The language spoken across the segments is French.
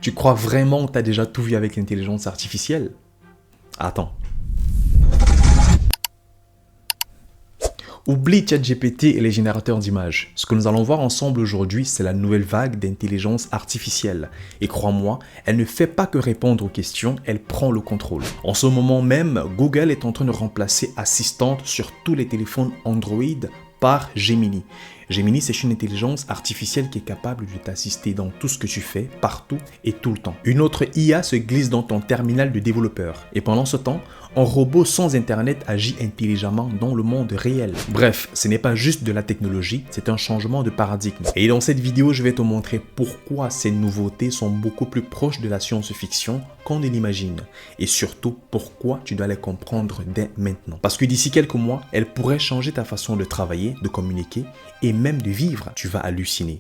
Tu crois vraiment que tu as déjà tout vu avec l'intelligence artificielle? Attends. Oublie ChatGPT et les générateurs d'images. Ce que nous allons voir ensemble aujourd'hui, c'est la nouvelle vague d'intelligence artificielle. Et crois-moi, elle ne fait pas que répondre aux questions, elle prend le contrôle. En ce moment même, Google est en train de remplacer Assistant sur tous les téléphones Android par Gemini. Gemini, c'est une intelligence artificielle qui est capable de t'assister dans tout ce que tu fais, partout et tout le temps. Une autre IA se glisse dans ton terminal de développeur. Et pendant ce temps, un robot sans Internet agit intelligemment dans le monde réel. Bref, ce n'est pas juste de la technologie, c'est un changement de paradigme. Et dans cette vidéo, je vais te montrer pourquoi ces nouveautés sont beaucoup plus proches de la science-fiction qu'on ne l'imagine. Et surtout, pourquoi tu dois les comprendre dès maintenant. Parce que d'ici quelques mois, elles pourraient changer ta façon de travailler, de communiquer et même de vivre. Tu vas halluciner.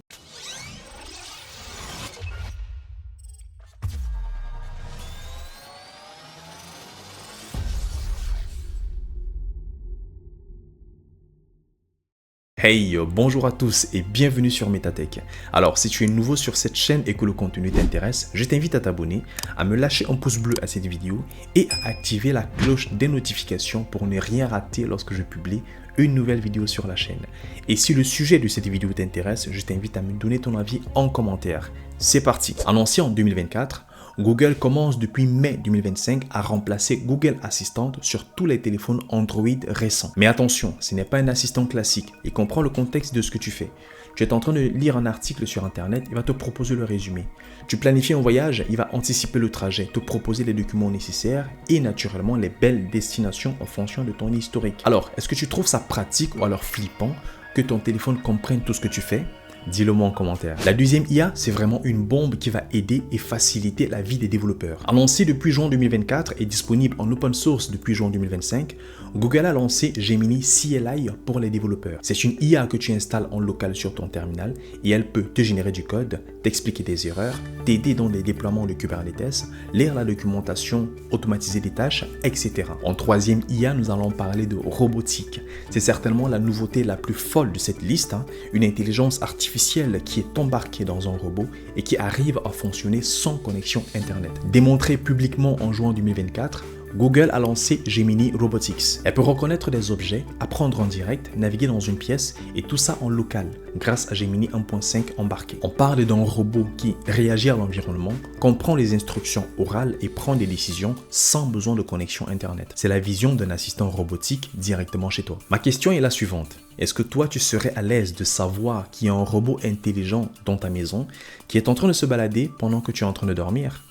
Hey, bonjour à tous et bienvenue sur Metatech. Alors, si tu es nouveau sur cette chaîne et que le contenu t'intéresse, je t'invite à t'abonner, à me lâcher un pouce bleu à cette vidéo et à activer la cloche des notifications pour ne rien rater lorsque je publie une nouvelle vidéo sur la chaîne. Et si le sujet de cette vidéo t'intéresse, je t'invite à me donner ton avis en commentaire. C'est parti. Annoncé en 2024, Google commence depuis mai 2025 à remplacer Google Assistant sur tous les téléphones Android récents. Mais attention, ce n'est pas un assistant classique. Il comprend le contexte de ce que tu fais. Tu es en train de lire un article sur Internet, il va te proposer le résumé. Tu planifies un voyage, il va anticiper le trajet, te proposer les documents nécessaires et naturellement les belles destinations en fonction de ton historique. Alors, est-ce que tu trouves ça pratique ou alors flippant que ton téléphone comprenne tout ce que tu fais? Dis-le moi en commentaire. La deuxième IA, c'est vraiment une bombe qui va aider et faciliter la vie des développeurs. Annoncé depuis juin 2024 et disponible en open source depuis juin 2025, Google a lancé Gemini CLI pour les développeurs. C'est une IA que tu installes en local sur ton terminal et elle peut te générer du code, t'expliquer des erreurs, t'aider dans les déploiements de Kubernetes, lire la documentation, automatiser des tâches, etc. En troisième IA, nous allons parler de robotique. C'est certainement la nouveauté la plus folle de cette liste, une intelligence artificielle qui est embarquée dans un robot et qui arrive à fonctionner sans connexion Internet. Démontré publiquement en juin 2024, Google a lancé Gemini Robotics. Elle peut reconnaître des objets, apprendre en direct, naviguer dans une pièce et tout ça en local grâce à Gemini 1.5 embarqué. On parle d'un robot qui réagit à l'environnement, comprend les instructions orales et prend des décisions sans besoin de connexion Internet. C'est la vision d'un assistant robotique directement chez toi. Ma question est la suivante. Est-ce que toi, tu serais à l'aise de savoir qu'il y a un robot intelligent dans ta maison qui est en train de se balader pendant que tu es en train de dormir?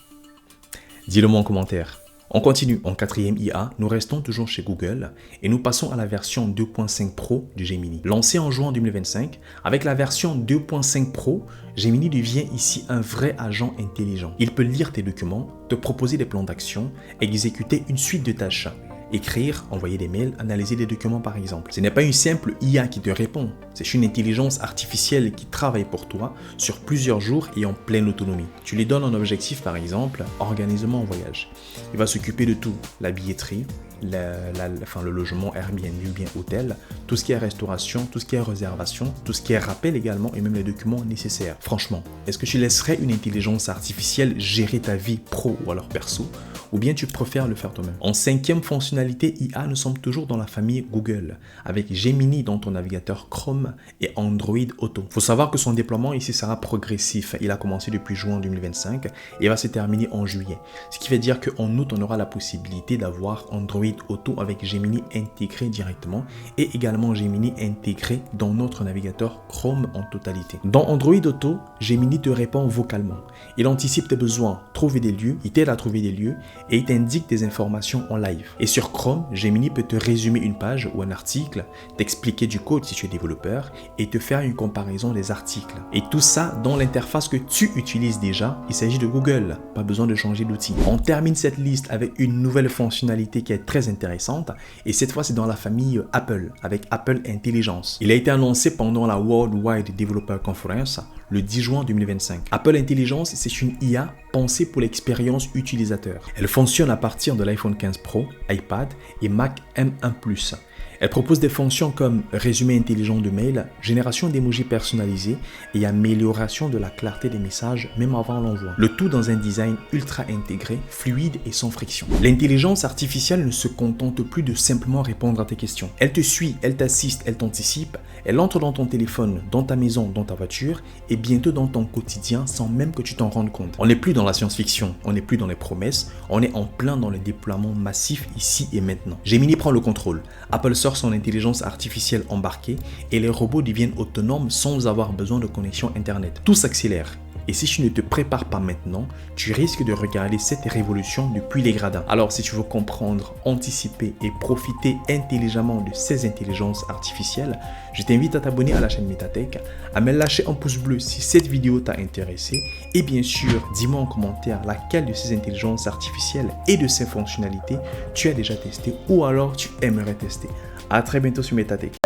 Dis-le moi en commentaire. On continue en quatrième IA, nous restons toujours chez Google et nous passons à la version 2.5 Pro du Gemini. Lancé en juin 2025, avec la version 2.5 Pro, Gemini devient ici un vrai agent intelligent. Il peut lire tes documents, te proposer des plans d'action, exécuter une suite de tâches. Écrire, envoyer des mails, analyser des documents par exemple. Ce n'est pas une simple IA qui te répond, c'est une intelligence artificielle qui travaille pour toi sur plusieurs jours et en pleine autonomie. Tu lui donnes un objectif par exemple, organisement en voyage. Il va s'occuper de tout, la billetterie, le logement Airbnb ou bien hôtel, tout ce qui est restauration, tout ce qui est réservation, tout ce qui est rappel également et même les documents nécessaires. Franchement, est-ce que tu laisserais une intelligence artificielle gérer ta vie pro ou alors perso? Ou bien tu préfères le faire toi-même? En cinquième fonctionnalité IA, nous sommes toujours dans la famille Google, avec Gemini dans ton navigateur Chrome et Android Auto. Il faut savoir que son déploiement ici sera progressif. Il a commencé depuis juin 2025 et va se terminer en juillet. Ce qui veut dire qu'en août, on aura la possibilité d'avoir Android Auto avec Gemini intégré directement et également Gemini intégré dans notre navigateur Chrome en totalité. Dans Android Auto, Gemini te répond vocalement. Il anticipe tes besoins, trouver des lieux, il t'aide à trouver des lieux et il t'indique des informations en live. Et sur Chrome, Gemini peut te résumer une page ou un article, t'expliquer du code si tu es développeur et te faire une comparaison des articles. Et tout ça dans l'interface que tu utilises déjà. Il s'agit de Google, pas besoin de changer d'outil. On termine cette liste avec une nouvelle fonctionnalité qui est très intéressante et cette fois c'est dans la famille Apple avec Apple Intelligence. Il a été annoncé pendant la Worldwide Developer Conference le 10 juin 2025. Apple Intelligence, c'est une IA pensée pour l'expérience utilisateur. Elle fonctionne à partir de l'iPhone 15 Pro, iPad et Mac M1 Plus. Elle propose des fonctions comme résumé intelligent de mail, génération d'emojis personnalisés et amélioration de la clarté des messages même avant l'envoi. Le tout dans un design ultra intégré, fluide et sans friction. L'intelligence artificielle ne se contente plus de simplement répondre à tes questions. Elle te suit, elle t'assiste, elle t'anticipe, elle entre dans ton téléphone, dans ta maison, dans ta voiture et bientôt dans ton quotidien sans même que tu t'en rendes compte. On n'est plus dans la science-fiction, on n'est plus dans les promesses, on est en plein dans le déploiement massif ici et maintenant. Gemini prend le contrôle. Apple sort son intelligence artificielle embarquée et les robots deviennent autonomes sans avoir besoin de connexion Internet. Tout s'accélère. Et si tu ne te prépares pas maintenant, tu risques de regarder cette révolution depuis les gradins. Alors si tu veux comprendre, anticiper et profiter intelligemment de ces intelligences artificielles, je t'invite à t'abonner à la chaîne Metatech, à me lâcher un pouce bleu si cette vidéo t'a intéressé et bien sûr, dis-moi en commentaire laquelle de ces intelligences artificielles et de ces fonctionnalités tu as déjà testé ou alors tu aimerais tester. À très bientôt sur Metatech.